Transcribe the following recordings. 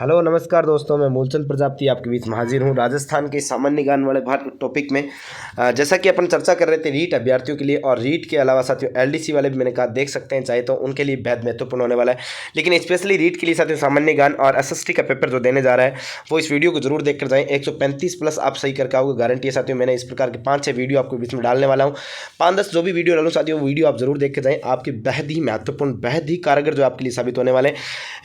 Hello नमस्कार दोस्तों, मैं मूलचंद प्रजापति आपके बीच में हाजिर हूँ राजस्थान के सामान्य ज्ञान वाले भारत टॉपिक में। जैसा कि अपन चर्चा कर रहे थे रीट अभ्यर्थियों के लिए, और रीट के अलावा साथियों एलडीसी वाले भी मैंने कहा देख सकते हैं, चाहे तो उनके लिए बेहद महत्वपूर्ण होने वाला है। लेकिन स्पेशली रीट के लिए साथियों सामान्य ज्ञान और एसएसटी का पेपर जो देने जा रहा है वो इस वीडियो को जरूर देख कर जाएँ। 135 प्लस आप सही करके आओगे, गारंटी है साथियों। मैंने इस प्रकार के 5-6 वीडियो आपको बीच में डालने वाला हूँ। 5-10 जो भी वीडियो डालूँ साथियों, वो वीडियो आप जरूर देख के जाएँ। आपके बेहद ही महत्वपूर्ण, बेहद ही कारगर जो आपके लिए साबित होने वाले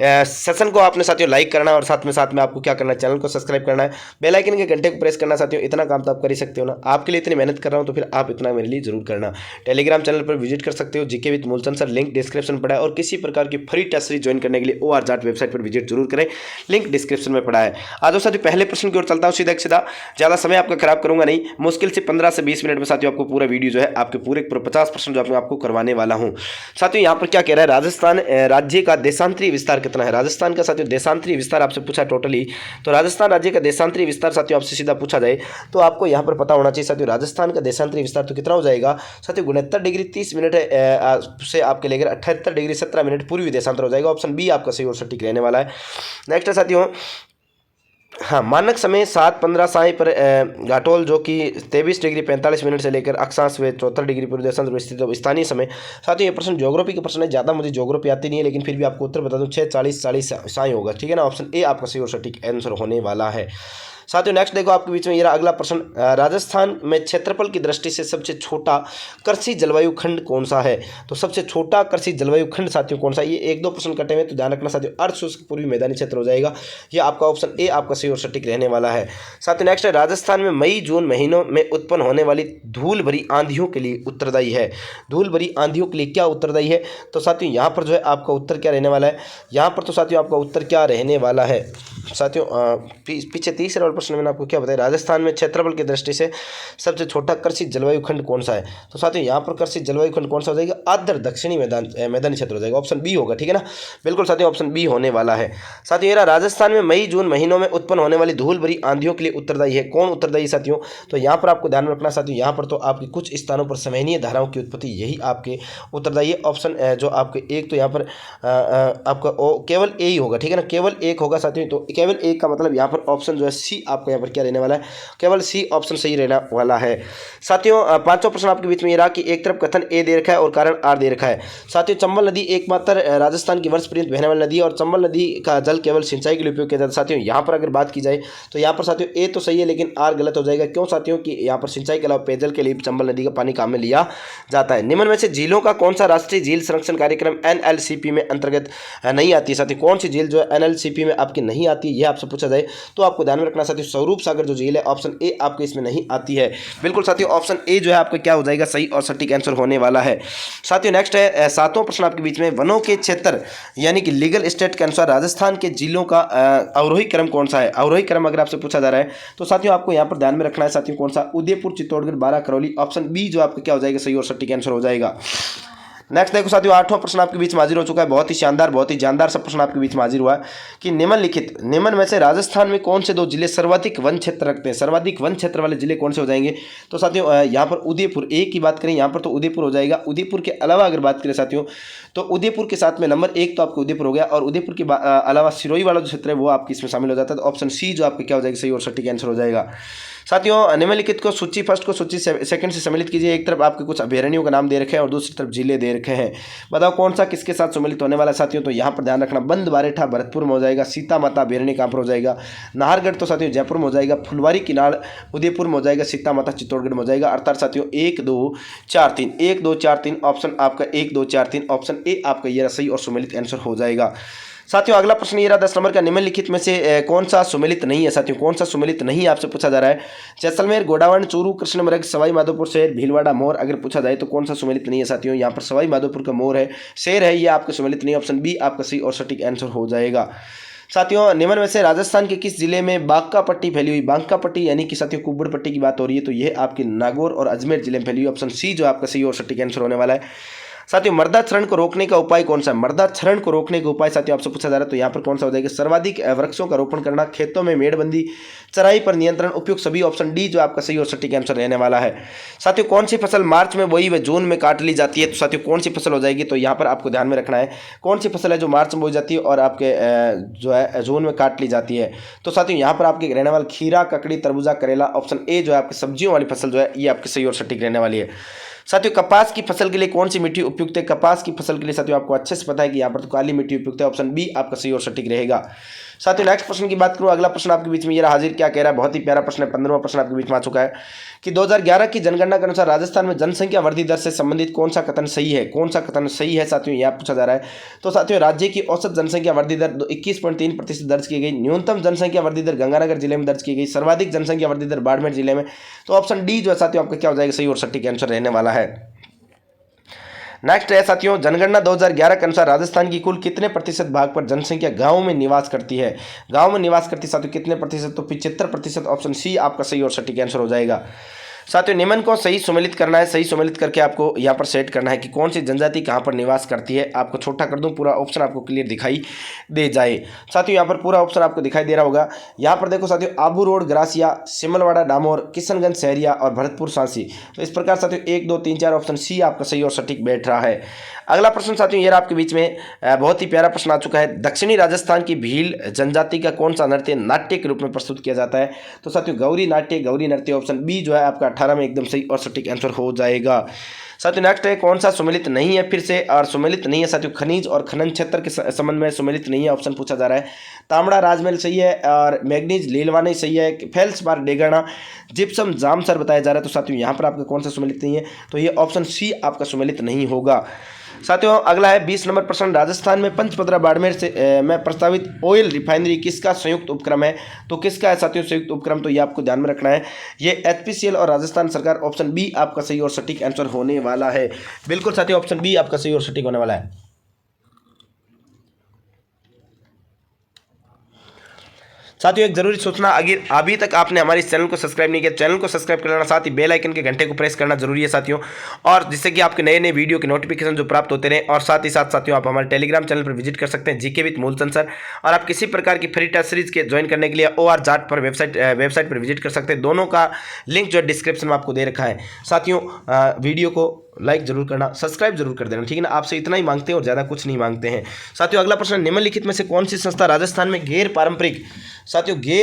सेशन को आपने साथियों लाइक करना है, और साथ में आपको क्या करना है, चैनल को सब्सक्राइब करना है, बेल आइकन के घंटे को प्रेस करना। साथियों इतना काम तो आप कर ही सकते हो ना, आपके लिए इतनी मेहनत कर रहा हूं तो फिर आप इतना मेरे लिए जरूर करना। टेलीग्राम चैनल पर विजिट कर सकते हो, GK with Moolchand sir, link description पड़ा है। और किसी प्रकार की फ्री टेस्ट सीरीज ज्वाइन करने के लिए OR जाट वेबसाइट पर विजिट जरूर करें, लिंक डिस्क्रिप्शन में पड़ा है। आज साथियों पहले प्रश्न की ओर चलता हूं सीधा ज़्यादा समय आपका खराब करूंगा नहीं, मुश्किल से 15 से 20 मिनट में साथियों आपको पूरा वीडियो जो है आपके पूरे 50% जो मैं आपको करवाने वाला हूं। साथियों यहाँ पर क्या कह रहा है, राजस्थान राज्य का देशांतरी विस्तार कितना है। राजस्थान का साथियों देशांतरी विस्तार आपसे पूछा टोटली, तो राजस्थान राज्य का देशांतरी विस्तार साथियों आपसे सीधा पूछा जाए तो आपको यहाँ पर पता होना चाहिए साथियों, राजस्थान का देशांतरी विस्तार तो कितना हो जाएगा साथियों, 69 डिग्री 30 मिनट से आपके लेकर 78 डिग्री 17 मिनट पूर्वी देशांतर हो जाएगा। ऑप्शन बी आपका सही और सटीक रहने वाला है। नेक्स्ट है साथियों, हाँ, मानक समय 7:15 साई पर घाटोल जो कि 23 डिग्री 45 मिनट से लेकर अक्षांश व 74 डिग्री पूर्व देशांतर में स्थित स्थानीय समय। साथियों ये प्रश्न ज्योग्राफी का प्रश्न है, ज़्यादा मुझे ज्योग्राफी आती नहीं है, लेकिन फिर भी आपको उत्तर बता दूं 6:40 साई होगा, ठीक है ना। ऑप्शन ए आपका सही और सटीक आंसर होने वाला है। साथियों नेक्स्ट देखो आपके बीच में ये अगला प्रश्न, राजस्थान में क्षेत्रफल की दृष्टि से सबसे छोटा कृषि जलवायु खंड कौन सा है। तो सबसे छोटा कृषि जलवायु खंड साथियों कौन सा है, ये 1-2 प्रश्न कटे हुए तो ध्यान रखना साथियों, अर्ध शुष्क पूर्वी मैदानी क्षेत्र हो जाएगा। ये आपका ऑप्शन ए आपका सही और सटीक रहने वाला है। साथियों नेक्स्ट है, राजस्थान में मई जून महीनों में उत्पन्न होने वाली धूल भरी आंधियों के लिए उत्तरदायी है। धूल भरी आंधियों के लिए क्या उत्तरदायी है, तो साथियों यहाँ पर जो है आपका उत्तर क्या रहने वाला है, यहाँ पर तो साथियों आपका उत्तर क्या रहने वाला है साथियों, पीछे तीसरे वाले प्रश्न मैंने आपको क्या बताया, राजस्थान में क्षेत्रफल की दृष्टि से सबसे छोटा कृषि जलवायु खंड कौन सा है। तो साथियों यहाँ पर कृषि जलवायु खंड कौन सा हो जाएगा, आर्द्र दक्षिणी मैदानी क्षेत्र हो जाएगा। ऑप्शन बी होगा, ठीक है ना, बिल्कुल साथियों ऑप्शन बी होने वाला है। साथियों ये राजस्थान में मई जून महीनों में उत्पन्न होने वाली धूल भरी आंधियों के लिए उत्तरदायी है। कौन उत्तरदायी साथियों, तो यहाँ पर आपको ध्यान में रखना साथियों, यहाँ पर तो आपकी कुछ स्थानों पर संवहनीय धाराओं की उत्पत्ति, यही आपके उत्तरदायी है। ऑप्शन जो आपके एक तो यहाँ पर आपका केवल ए ही होगा, ठीक है ना, केवल एक होगा साथियों। तो केवल एक का मतलब यहाँ पर ऑप्शन जो है सी आपका यहाँ पर क्या रहने वाला है, केवल सी ऑप्शन सही रहने वाला है। साथियों पांचवा प्रश्न आपके बीच में ये रहा कि एक तरफ कथन ए दे रखा है और कारण आर दे रखा है। साथियों चंबल नदी एकमात्र राजस्थान की वर्ष पर्यंत बहने वाली नदी है, और चंबल नदी का जल केवल सिंचाई के लिए उपयोग किया जाता है। साथियों यहाँ पर अगर बात की जाए तो यहाँ पर साथियों ए तो सही है, लेकिन आर गलत हो जाएगा। क्यों साथियों, कि यहाँ पर सिंचाई के अलावा पेयजल के लिए चंबल नदी का पानी काम में लिया जाता है। निम्न में से झीलों का कौन सा राष्ट्रीय झील संरक्षण कार्यक्रम NLCP में अंतर्गत नहीं आती है। साथियों कौन सी झील जो है NLCP में आपकी नहीं आती है, यह आपसे पूछा जाए तो आपको ध्यान में रखना साथियों, स्वरूप सागर जो झील है ऑप्शन ए आपके इसमें नहीं आती है। बिल्कुल साथियों ऑप्शन ए जो है आपका क्या हो जाएगा, सही और सटीक आंसर होने वाला है। साथियों नेक्स्ट है सातवां प्रश्न आपके बीच में, वनों के क्षेत्र यानी कि लीगल स्टेट के अनुसार राजस्थान के जिलों का अवरोही क्रम कौन सा है। अवरोही क्रम अगर आपसे पूछा जा रहा है तो साथियों आपको यहाँ पर ध्यान में रखना है साथियों, कौन सा, उदयपुर, चित्तौड़गढ़, बारां, करौली। ऑप्शन बी जो आपका क्या हो जाएगा, सही और सटीक आंसर हो जाएगा। नेक्स्ट देखो साथियों आठवां प्रश्न आपके बीच में हाजिर हो चुका है, बहुत ही शानदार, बहुत ही जानदार सब प्रश्न आपके बीच में हाजिर हुआ है कि निम्न में से राजस्थान में कौन से 2 जिले सर्वाधिक वन क्षेत्र रखते हैं। सर्वाधिक वन क्षेत्र वाले जिले कौन से हो जाएंगे, तो साथियों यहाँ पर उदयपुर, एक की बात करें यहाँ पर तो उदयपुर हो जाएगा। उदयपुर के अलावा अगर बात करें साथियों तो उदयपुर के साथ में नंबर 1 तो आपको उदयपुर हो गया, और उदयपुर के अलावा सिरोही वाला जो क्षेत्र है वो आपकी इसमें शामिल हो जाता है। तो ऑप्शन सी जो आपका क्या हो जाएगा, सही और सटीक आंसर हो जाएगा। साथियों निम्नलिखित को सूची फर्स्ट को सूची सेकंड से सम्मिलित कीजिए। एक तरफ आपके कुछ अभयारण्यों का नाम दे रखे हैं और दूसरी तरफ जिले दे रखे हैं, बताओ कौन सा किसके साथ सम्मिलित होने वाला है साथियों। तो यहाँ पर ध्यान रखना, बंद बारेठा भरतपुर में हो जाएगा, सीता माता अभयारण्य कहाँ पर हो जाएगा, नाहरगढ़ तो साथियों जयपुर में हो जाएगा, फुलवारी किनाड़ उदयपुर में हो जाएगा, सीता माता चित्तौड़गढ़ में हो जाएगा। अर्थात साथियों 1 2 4 3 1 2 4 3 ऑप्शन आपका 1 2 4 3 ऑप्शन ए आपका ये सही और सम्मिलित आंसर हो जाएगा। साथियों अगला प्रश्न ये रहा 10 नंबर का, निम्नलिखित में से कौन सा सुमेलित नहीं है। साथियों कौन सा सुमेलित नहीं आपसे पूछा जा रहा है, जैसलमेर, गोडावण, चूरू, कृष्णमृग, सवाई माधोपुर शहर, भीलवाड़ा, मोर अगर पूछा जाए तो कौन सा सुमेलित नहीं है। साथियों यहाँ पर सवाई माधोपुर का मोर है, शेर है, ये आपका सुमेलित नहीं। ऑप्शन बी आपका सही और सटीक आंसर हो जाएगा। साथियों निम्न में से राजस्थान के किस जिले में बांका पट्टी फैली हुई, बांका पट्टी यानी कि साथियों कुब्बड़ पट्टी की बात हो रही है, तो यह आपके नागौर और अजमेर जिले में फैली हुई। ऑप्शन सी जो आपका सही और सटीक आंसर होने वाला है। साथियों मर्दाक्षरण को रोकने का उपाय कौन सा है? मर्दाक्षरण को रोकने का उपाय साथियों आपसे पूछा जा रहा है, तो यहाँ पर कौन सा हो जाएगा? सर्वाधिक वृक्षों का रोपण करना, खेतों में मेड़बंदी, चराई पर नियंत्रण, उपयुक्त सभी। ऑप्शन डी जो आपका सही और सटीक आंसर रहने वाला है। साथियों कौन सी फसल मार्च में बोई व जून में काट ली जाती है? तो साथियों कौन सी फसल हो जाएगी? तो यहाँ पर आपको ध्यान में रखना है कौन सी फसल है जो मार्च में बोई जाती है और आपके जो है जून में काट ली जाती है। तो साथियों यहाँ पर आपके रहने वाला खीरा, ककड़ी, तरबूजा, करेला। ऑप्शन ए जो है आपकी सब्जियों वाली फसल जो है ये आपकी सही और सटीक रहने वाली है। साथियों कपास की फसल के लिए कौन सी मिट्टी उपयुक्त है? कपास की फसल के लिए साथियों आपको अच्छे से पता है कि यहाँ पर तो काली मिट्टी उपयुक्त है। ऑप्शन बी आपका सही और सटीक रहेगा। साथियों नेक्स्ट प्रश्न की बात करूं, अगला प्रश्न आपके बीच में ये हाजिर क्या कह रहा है, बहुत ही प्यारा प्रश्न है, 15वां प्रश्न आपके बीच में आ चुका है कि 2011 की जनगणना के अनुसार राजस्थान में जनसंख्या वृद्धि दर से संबंधित कौन सा कथन सही है? कौन सा कथन सही है साथियों यह पूछा जा रहा है। तो साथियों राज्य की औसत जनसंख्या वृद्धि दर 21.3% दर्ज की गई, न्यूनतम जनसंख्या वृद्धि दर गंगानगर जिले में दर्ज की गई, सर्वाधिक जनसंख्या वृद्धि दर बाड़मेर जिले में। तो ऑप्शन डी जो है साथियों आपका क्या हो जाएगा? सही और सटीक आंसर रहने वाला है। नेक्स्ट है साथियों जनगणना 2011 के अनुसार राजस्थान की कुल कितने प्रतिशत भाग पर जनसंख्या गांव में निवास करती है? गांव में निवास करती साथियों कितने प्रतिशत? तो 75%। ऑप्शन सी आपका सही और सटीक आंसर हो जाएगा। साथियों निम्न को सही सुमेलित करना है, सही सुमेलित करके आपको यहाँ पर सेट करना है कि कौन सी जनजाति कहाँ पर निवास करती है। आपको छोटा कर दूं, पूरा ऑप्शन आपको क्लियर दिखाई दे जाए। साथियों यहाँ पर पूरा ऑप्शन आपको दिखाई दे रहा होगा। यहाँ पर देखो साथियों आबू रोड ग्रासिया, सिमलवाड़ा डामोर, किशनगंज सहरिया और भरतपुर सांसी। तो इस प्रकार साथियों 1 2 3 4 ऑप्शन सी आपका सही और सटीक बैठ रहा है। अगला प्रश्न साथियों ये आपके बीच में बहुत ही प्यारा प्रश्न आ चुका है। दक्षिणी राजस्थान की भील जनजाति का कौन सा नृत्य नाट्य के रूप में प्रस्तुत किया जाता है? तो साथियों गौरी नाट्य, गौरी नृत्य। ऑप्शन बी जो है आपका 18 में एकदम सही और सटीक आंसर हो जाएगा। साथियों नेक्स्ट है कौन सा सुमेलित नहीं है? फिर से और सुमेलित नहीं है साथियों खनिज और खनन क्षेत्र के संबंध में सुमेलित नहीं है। ऑप्शन पूछा जा रहा है तांबड़ा राजमहल सही है और मैग्नीज लीलवानी सही है, फेल्स बार डेगाना, जिप्सम जामसर बताया जा रहा है। तो साथियों यहाँ पर आपका कौन सा सुमेलित नहीं है? तो ये ऑप्शन सी आपका सुमेलित नहीं होगा। साथियों अगला है 20 नंबर प्रश्न, राजस्थान में पंचपदरा बाड़मेर से में प्रस्तावित ऑयल रिफाइनरी किसका संयुक्त उपक्रम है? तो किसका है साथियों संयुक्त उपक्रम? तो ये आपको ध्यान में रखना है, ये एचपीसीएल और राजस्थान सरकार। ऑप्शन बी आपका सही और सटीक आंसर होने वाला है। बिल्कुल साथियों ऑप्शन बी आपका सही और सटीक होने वाला है। साथियों एक जरूरी सूचना, अगर अभी तक आपने हमारे इस चैनल को सब्सक्राइब नहीं किया, चैनल को सब्सक्राइब कर लेना, साथ ही बेल आइकन के घंटे को प्रेस करना जरूरी है साथियों, और जिससे कि आपके नए नए वीडियो के नोटिफिकेशन जो प्राप्त होते रहे। और साथ ही साथ साथियों आप हमारे टेलीग्राम चैनल पर विजिट कर सकते हैं, जीके विद मूलचंद सर। और आप किसी प्रकार की फ्री टेस्ट सीरीज के ज्वाइन करने के लिए OR जाट पर वेबसाइट पर विजिट कर सकते हैं। दोनों का लिंक जो है डिस्क्रिप्शन में आपको दे रखा है। साथियों वीडियो को लाइक जरूर करना, सब्सक्राइब जरूर कर देना, ठीक है ना। आपसे इतना ही मांगते हैं और ज़्यादा कुछ नहीं मांगते हैं। साथियों अगला प्रश्न, निम्नलिखित में से कौन सी संस्था राजस्थान में गैर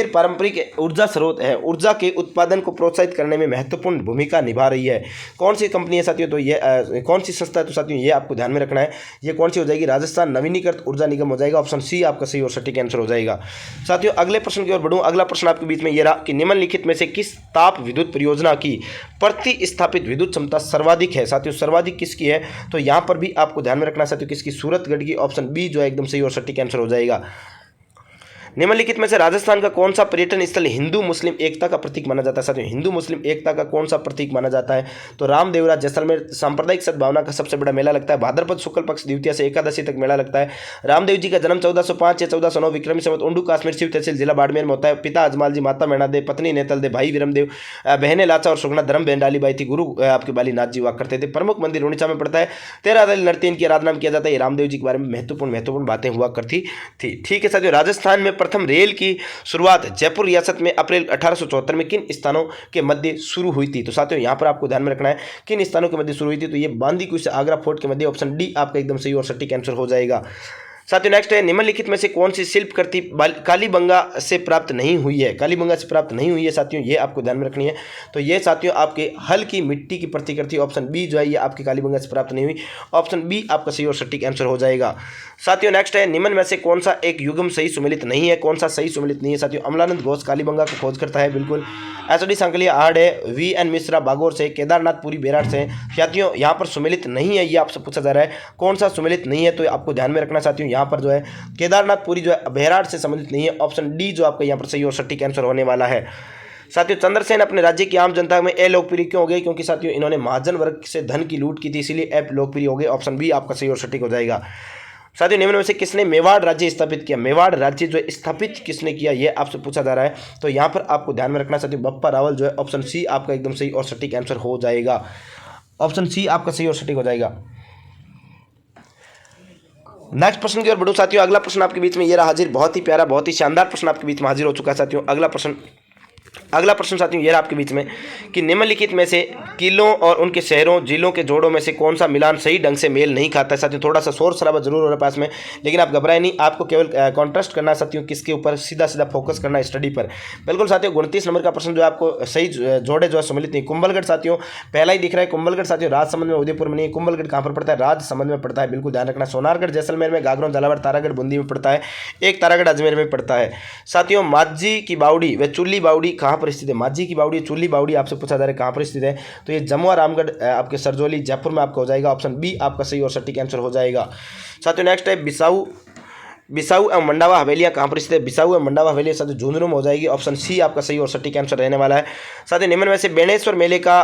पारंपरिक ऊर्जा स्रोत है, ऊर्जा के उत्पादन को प्रोत्साहित करने में महत्वपूर्ण भूमिका निभा रही है? कौन सी कंपनी है साथियों? तो ये कौन सी संस्था है? तो साथियों ये आपको ध्यान में रखना है, ये कौन सी हो जाएगी? राजस्थान नवीनीकृत ऊर्जा निगम हो जाएगा। ऑप्शन सी आपका सही और सटीक आंसर हो जाएगा। साथियों अगले प्रश्न की ओर बढ़ूं, अगला प्रश्न आपके बीच में ये रहा कि निम्नलिखित में से किस ताप विद्युत परियोजना की प्रति स्थापित विद्युत क्षमता सर्वाधिक है? साथियों सर्वाधिक किसकी है? तो यहाँ पर भी आपको ध्यान में रखना साथियों किसकी? सूरतगढ़ की। ऑप्शन बी जो है एकदम सही और सटीक आंसर हो जाएगा। निम्नलिखित में से राजस्थान का कौन सा पर्यटन स्थल हिंदू मुस्लिम एकता का प्रतीक माना जाता है? साथियों हिंदू मुस्लिम एकता का कौन सा प्रतीक माना जाता है? तो रामदेवरा जैसलमेर सांप्रदायिक सद्भावना का सबसे बड़ा मेला लगता है। भाद्रपद शुक्ल पक्ष द्वितीया से एकादशी तक मेला लगता है। रामदेव जी का जन्म 1405 या 1409 विक्रमी संवत उंडू काश्मीर शिव तहसील जिला बाड़मेर में होता है। पिता अजमाल जी, माता मैणादेव, पत्नी नेतलदेव, भाई विरमदेव, बहनें लाचा और सुगना धर्म बहन डालीबाई थी। गुरु आपके बालीनाथ जी हुआ करते थे। प्रमुख मंदिर रुणिचा में पड़ता है। 13 दल नर्तन की आराधना किया जाता है। रामदेव जी के बारे में महत्वपूर्ण बातें हुआ करती थी। ठीक है साथियों, राजस्थान में प्रथम रेल की शुरुआत जयपुर रियासत में अप्रैल 1874 में किन स्थानों के मध्य शुरू हुई थी? तो साथियों यहां पर आपको ध्यान में रखना है किन स्थानों के मध्य शुरू हुई थी। तो ये बांदीकुई से आगरा फोर्ट के मध्य। ऑप्शन डी आपका एकदम सही और सटीक आंसर हो जाएगा। साथियों नेक्स्ट है, निम्नलिखित में से कौन सी शिल्पकृति कालीबंगा से प्राप्त नहीं हुई है? कालीबंगा से प्राप्त नहीं हुई है साथियों, ये आपको ध्यान में रखनी है। तो ये साथियों आपके हल की मिट्टी की प्रतिकृति। ऑप्शन बी जो है ये आपकी कालीबंगा से प्राप्त नहीं हुई। ऑप्शन बी आपका सही और सटीक आंसर हो जाएगा। साथियों नेक्स्ट है, निम्न में से कौन सा एक युग्म सही सुमेलित नहीं है? कौन सा सही सुमेलित नहीं है साथियों? अमलानंद घोष कालीबंगा को खोज करता है, बिल्कुल। एसडी सांकलिया आहड़ है। VN मिश्रा बागोर से। केदारनाथ पुरी बेराट से। साथियों यहाँ पर सुमेलित नहीं है, ये आपसे पूछा जा रहा है कौन सा सुमेलित नहीं है। तो आपको ध्यान में रखना साथियों यहाँ पर जो है केदारनाथ पुरी जो है बेराट से संबंधित नहीं है। ऑप्शन डी जो आपका यहाँ पर सही और सटीक आंसर होने वाला है। साथियों चंद्रसेन अपने राज्य की आम जनता में अलोकप्रिय क्यों हो गए? क्योंकि साथियों इन्होंने महाजन वर्ग से धन की लूट की थी, इसीलिए अलोकप्रिय हो गए। ऑप्शन बी आपका सही और सटीक हो जाएगा। साथियों निम्न में से किसने मेवाड़ राज्य स्थापित किया? मेवाड़ राज्य जो स्थापित किसने किया, ये आपसे पूछा जा रहा है। तो यहाँ पर आपको ध्यान में रखना साथियों बप्पा रावल जो है। ऑप्शन सी आपका एकदम सही और सटीक आंसर हो जाएगा। ऑप्शन सी आपका सही और सटीक हो जाएगा। नेक्स्ट प्रश्न की ओर बढ़ूं साथियों। अगला प्रश्न आपके बीच में ये रहा हाजिर, बहुत ही प्यारा, बहुत ही शानदार प्रश्न आपके बीच में हाजिर हो चुका है साथियों। अगला प्रश्न साथियों ये रहा आपके बीच में कि निम्नलिखित में से किलों और उनके शहरों जिलों के जोड़ों में से कौन सा मिलान सही ढंग से मेल नहीं खाता है। साथियों थोड़ा सा शोर शराबा जरूर हो रहा है पास में, लेकिन आप घबराए नहीं, आपको केवल कॉन्ट्रास्ट करना है साथियों, किसके ऊपर, सीधा सीधा फोकस करना है स्टडी पर। बिल्कुल साथियों 29 नंबर का प्रश्न जो है आपको सही जोड़े जो है सम्मिलित नहीं। कुंभलगढ़ साथियों पहला ही दिख रहा है, कुंभलगढ़ साथियों राजसमंद में, उदयपुर में नहीं। कुंभलगढ़ कहाँ पर पड़ता है, राजसमंद में पड़ता है, बिल्कुल ध्यान रखना। सोनारगढ़ जैसलमेर में, गागरों झालावाड़ तारागढ़ बूंदी में पड़ता है, एक तारागढ़ अजमेर में पड़ता है। साथियों माझी की बावड़ी व चुल्ली बावड़ी कहाँ पर स्थित है, माझी की बावड़ी चुल्ली बावड़ी आपसे पूछा जा रहा है कहाँ पर स्थित है, तो ये जमुआ रामगढ़ आपके सरजोली जयपुर में आपका हो जाएगा। ऑप्शन बी आपका सही और सटीक आंसर हो जाएगा। साथियों नेक्स्ट है बिसाऊ एवं मंडावा हवेलियाँ कहाँ पर स्थित है, बिसाऊ एवं मंडावा हवेलियाँ साथियों झुंझुनू में हो जाएगी। ऑप्शन सी आपका सही और सटीक आंसर रहने वाला है। साथियों निम्न में से बेणेश्वर मेले का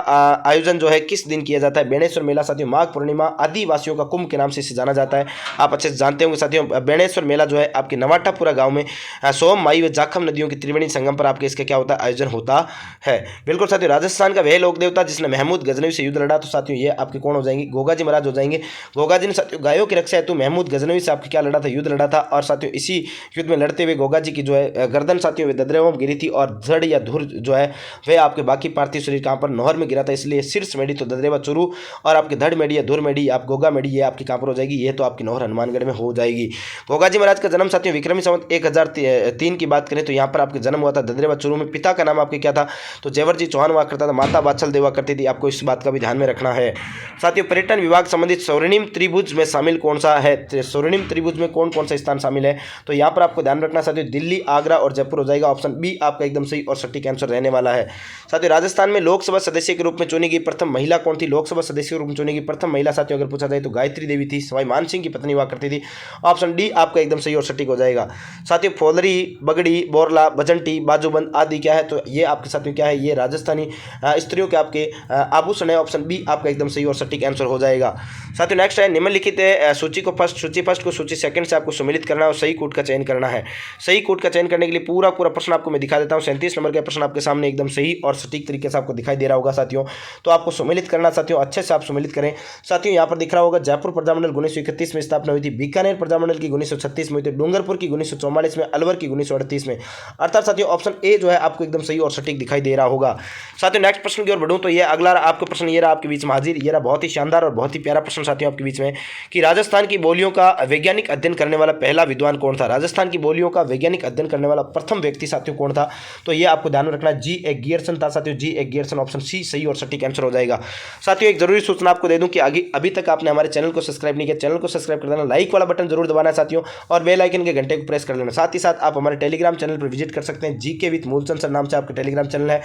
आयोजन जो है किस दिन किया जाता है। बेणेश्वर मेला साथियों माघ पूर्णिमा आदिवासियों का कुंभ के नाम से इसे जाना जाता है, आप अच्छे से जानते होंगे साथियों। बेणेश्वर मेला जो है आपके नवाटापुरा गाँव में सोम माई व जाखम नदियों की त्रिवेणी संगम पर आपके इसका क्या होता है, आयोजन होता है। बिल्कुल साथियों राजस्थान का वह लोक देवता जिसने महमूद गजनवी से युद्ध लड़ा, तो साथियों ये आपके कौन हो जाएंगे, गोगा जी महाराज हो जाएंगे। गोगा जी ने साथियों गायों की रक्षा हेतु महमूद गजनवी से आपके क्या लड़ा था, युद्ध लड़ा था। और साथियों इसी युद्ध में लड़ते हुए गोगा जी की जो है गर्दन साथियों वे ददरेवम गिरी थी, और धड़ या धुर जो है वह आपके बाकी पार्थिव शरीर कहाँ पर, नहर में गिरा था, इसलिए शीर्ष मेडी तो ददरेवा चुरू, और आपके धड़ मेडी या धुर मेडी आप गोगा मेडी ये आपकी कहाँ पर हो जाएगी, ये तो आपकी नहर हनुमानगढ़ में हो जाएगी। गोगा जी महाराज का जन्म साथियों विक्रमी संवत 1003 की बात करें तो यहाँ पर आपके जन्म हुआ था ददरेवा चुरू में। पिता का नाम आपके क्या था, तो जेवर जी चौहान हुआ करता था, माता बाछल देवा करती थी, आपको इस बात का भी ध्यान में रखना है। साथियों पर्यटन विभाग संबंधित स्वर्णिम त्रिभुज में शामिल कौन सा है, स्वर्णिम त्रिभुज में कौन कौन सा स्थान शामिल है, तो यहाँ पर आपको ध्यान रखना साथियों दिल्ली, आगरा और जयपुर हो जाएगा। ऑप्शन बी आपका एकदम सही और सटीक आंसर रहने वाला है। साथियों राजस्थान में लोकसभा सदस्य के रूप में चुनी गई प्रथम महिला कौन थी, लोकसभा सदस्य के रूप में चुनी गई प्रथम महिला साथियों अगर पूछा जाए तो गायत्री देवी थी, सवाई मान सिंह की पत्नी हुआ करती थी। ऑप्शन डी आपका एकदम सही और सटीक हो जाएगा। साथियों फोलरी, बगड़ी, बोरला, बजंटी, बाजूबंद आदि क्या है, तो ये आपके साथियों क्या है, ये राजस्थानी स्त्रियों के आपके आभूषण है। ऑप्शन बी आपका एकदम सही और सटीक आंसर हो जाएगा। साथियों नेक्स्ट है निम्नलिखित सूची फर्स्ट को सूची सेकंड से आपको सम्मिलित करना है और सही कोड का चयन करना है। सही कोड का चयन करने के लिए पूरा प्रश्न आपको मैं दिखा देता हूं। 37 नंबर का प्रश्न आपके सामने एकदम सही और सटीक तरीके से आपको दिखाई दे रहा होगा साथियों, तो आपको सम्मिलित करना साथियों, अच्छे से आप सम्मिलित करें। साथियों यहाँ पर दिख रहा होगा जयपुर प्रजामंडल 1931 में स्थापना हुई थी, बीकानेर प्रजामंडल की 1936 में हुई थी, डूंगरपुर की 1944 में, अलवर की 1938 में। अर्थात साथियों ऑप्शन ए जो है आपको एकदम सही और सटीक दिखाई दे रहा होगा। साथियों नेक्स्ट प्रश्न की ओर बढ़ूं तो ये अगला आपका प्रश्न ये रहा आपके बीच में हाजिर, ये रहा बहुत ही शानदार और बहुत ही प्यारा प्रश्न साथियों आपके बीच में कि राजस्थान की बोलियों का वैज्ञानिक अध्ययन करने वाला पहला विद्वान कौन था। राजस्थान की बोलियों का वैज्ञानिक अध्ययन करने वाला प्रथम व्यक्ति साथियों कौन था, तो ये आपको ध्यान में रखना है, जी ए गियर्सन था साथियों, जी ए गियर्सन। ऑप्शन सी सही और सटीक आंसर हो जाएगा। साथियों एक जरूरी सूचना आपको दे दूं कि अभी तक आपने हमारे चैनल को सब्सक्राइब नहीं किया, चैनल को सब्सक्राइब कर देना, लाइक वाला बटन जरूर दबाना है साथियों, और बेल आइकन के घंटे को प्रेस कर लेना। साथ ही साथ आप हमारे टेलीग्राम चैनल पर विजिट कर सकते हैं, जीके विद मूलचंद सर नाम से आपका टेलीग्राम चैनल है,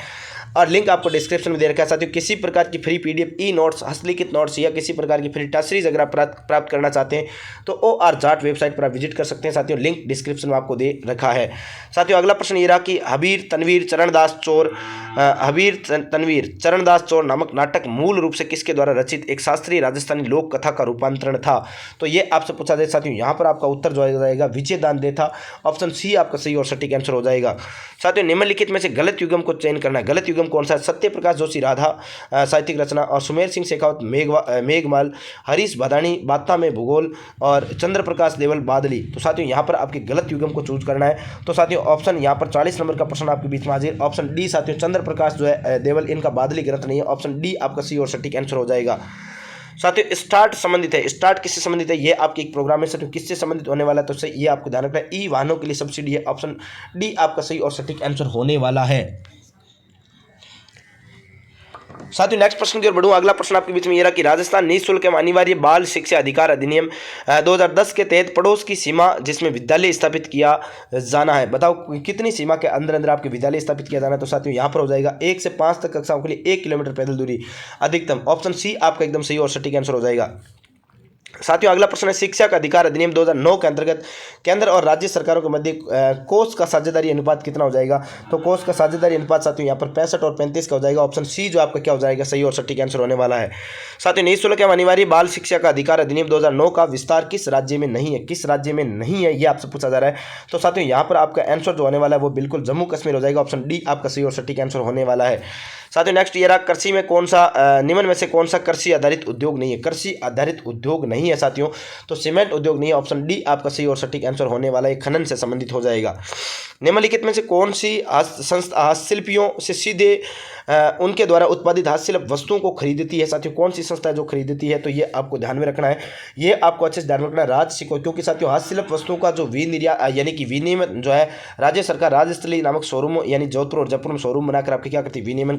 और लिंक आपको डिस्क्रिप्शन में दे रखा है साथियों। किसी प्रकार की फ्री पीडीएफ, ई नोट्स, हस्तलिखित नोट्स या किसी प्रकार की फ्री टेस्ट सीरीज अगर आप प्राप्त करना चाहते हैं तो OR जाट वेबसाइट पर आप विजिट कर सकते हैं साथियों, लिंक डिस्क्रिप्शन में आपको दे रखा है। साथियों अगला प्रश्न ये रहा कि हबीर तनवीर चरणदास चोर नामक नाटक मूल रूप से किसके द्वारा रचित एक शास्त्रीय राजस्थानी लोक कथा का रूपांतरण था, तो ये आपसे पूछा जाए साथियों, यहाँ पर आपका उत्तर जो आ जाएगा विजय दान दे था। ऑप्शन सी आपका सही और सटीक आंसर हो जाएगा। साथियों निम्नलिखित में से गलत युगम को चयन करना है। गलत युगम कौन सा है, सत्य प्रकाश जोशी राधा साहित्यिक रचना, और सुमेर सिंह शेखावत मेघमाल, हरीश भदानी बात्ता में भूगोल, और चंद्र प्रकाश देवल बादली। तो साथियों यहाँ पर आपके गलत युगम को चूज करना है। तो साथियों ऑप्शन यहाँ पर 40 नंबर का प्रश्न आपके बीच में हाजिर, ऑप्शन डी साथियों चंद्र प्रकाश जो है देवल, इनका बादली ग्रंथ नहीं है। ऑप्शन डी आपका सही और सटीक आंसर हो जाएगा। साथियों स्टार्ट संबंधित है, स्टार्ट किससे संबंधित है, ये आपकी एक प्रोग्राम है साथियों, किससे संबंधित होने वाला है, तो ये आपको ध्यान रखना है, ई वाहनों के लिए सब्सिडी है। ऑप्शन डी आपका सही और सटीक आंसर होने वाला है। साथियों नेक्स्ट प्रश्न की ओर बढ़ूं। अगला प्रश्न आपके बीच में ये रहा कि राजस्थान निःशुल्क एवं अनिवार्य बाल शिक्षा अधिकार अधिनियम 2010 के तहत पड़ोस की सीमा जिसमें विद्यालय स्थापित किया जाना है, बताओ कितनी सीमा के अंदर अंदर आपके विद्यालय स्थापित किया जाना है, तो साथियों यहाँ पर हो जाएगा 1 से 5 तक कक्षाओं के लिए 1 किलोमीटर पैदल दूरी अधिकतम। ऑप्शन सी आपका एकदम सही और सटीक आंसर हो जाएगा। साथियों अगला प्रश्न है शिक्षा का अधिकार अधिनियम 2009 के अंतर्गत केंद्र और राज्य सरकारों के मध्य कोष का साझेदारी अनुपात कितना हो जाएगा, तो कोष का साझेदारी अनुपात साथियों यहाँ पर 65 और 35 का हो जाएगा। ऑप्शन सी जो आपका क्या हो जाएगा, सही और सटीक आंसर होने वाला है। साथियों निःशुल्क एवं अनिवार्य बाल शिक्षा का अधिकार अधिनियम 2009 का विस्तार किस राज्य में नहीं है, किस राज्य में नहीं है ये आपसे पूछा जा रहा है। तो साथियों यहाँ पर आपका आंसर जो होने वाला है वो बिल्कुल जम्मू कश्मीर हो जाएगा। ऑप्शन डी आपका सही और सटीक आंसर होने वाला है। साथियों नेक्स्ट ये रहा कृषि में कौन सा निम्न में से कौन सा कृषि आधारित उद्योग नहीं है, कृषि आधारित उद्योग नहीं है है साथियों तो सीमेंट उद्योग नहीं है। ऑप्शन डी आपका सही और सटीक आंसर होने वाला है, खनन से संबंधित हो जाएगा। निम्नलिखित में से कौन सी हस्तशिल्पियों से सीधे उनके द्वारा उत्पादित हस्तशिल्प वस्तुओं को खरीदती है? साथियों कौन सी संस्था है जो खरीदती है? तो ये आपको ध्यान में रखना है, ये आपको अच्छे से ध्यान में रखना है, राज्य सिको, क्योंकि साथियों हस्तशिल्प वस्तुओं का जो यानी कि विनियमन जो है राज्य सरकार राजस्थली नामक शोरूम यानी जोधपुर और जयपुर में शोरूम बनाकर आपकी क्या करती है, विनियमन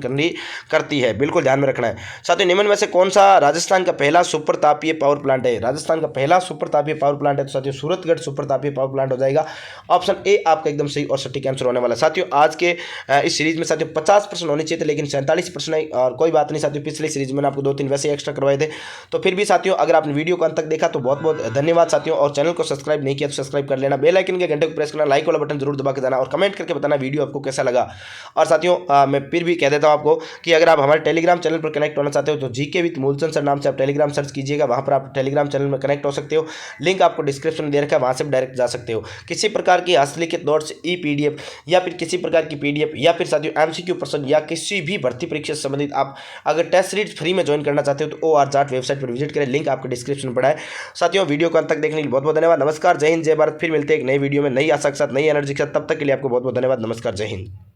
करती है। बिल्कुल ध्यान में रखना है। साथियों निम्न में से कौन सा राजस्थान का पहला सुपर तापीय पावर प्लांट है? राजस्थान का पहला सुपर तापीय पावर प्लांट है तो साथियों सूरतगढ़ सुपर तापीय पावर प्लांट हो जाएगा। ऑप्शन ए आपका एकदम सही और सटीक आंसर होने वाला। साथियों आज के इस सीरीज में साथियों 50% होने चाहिए थे लेकिन 47% नहीं, और कोई बात नहीं साथियों, पिछली सीरीज में आपको 2-3 वैसे एक्स्ट्रा करवाए थे। तो फिर भी साथियों अगर आपने वीडियो को अंत तक देखा तो बहुत बहुत धन्यवाद साथियों, और चैनल को सब्सक्राइब नहीं किया तो सब्सक्राइब कर लेना, बेल आइकन के घंटे को प्रेस करना, लाइक वाला बटन जरूर दबा के देना और कमेंट करके बताना वीडियो आपको कैसा लगा। और साथियों मैं फिर भी कह देता हूं आपको कि अगर आप हमारे टेलीग्राम चैनल पर कनेक्ट होना चाहते हो तो जीके विद मूलचंद सर नाम से आप टेलीग्राम सर्च कीजिएगा, वहां पर आप टेलीग्राम चैनल में कनेक्ट हो सकते हो। लिंक आपको डिस्क्रिप्शन में दे रखा है, वहां से डायरेक्ट जा सकते हो। किसी प्रकार की हस्तलिखित नोट्स, ई पीडीएफ या फिर किसी प्रकार की पीडीएफ या फिर साथियों एमसीक्यू प्रश्न या किसी भी भर्ती परीक्षा से संबंधित आप अगर टेस्ट सीरीज फ्री में ज्वाइन करना चाहते हो तो OR JAT वेबसाइट पर विजिट करें, लिंक आपको डिस्क्रिप्शन में पड़ा है। साथियों वीडियो को अंत तक देखने के लिए बहुत बहुत धन्यवाद। नमस्कार, जय हिंद, जय भारत। फिर मिलते हैं एक नई वीडियो में नई आशा के साथ, नई एनर्जी के साथ। तब तक के लिए आपको बहुत बहुत धन्यवाद। नमस्कार, जय हिंद।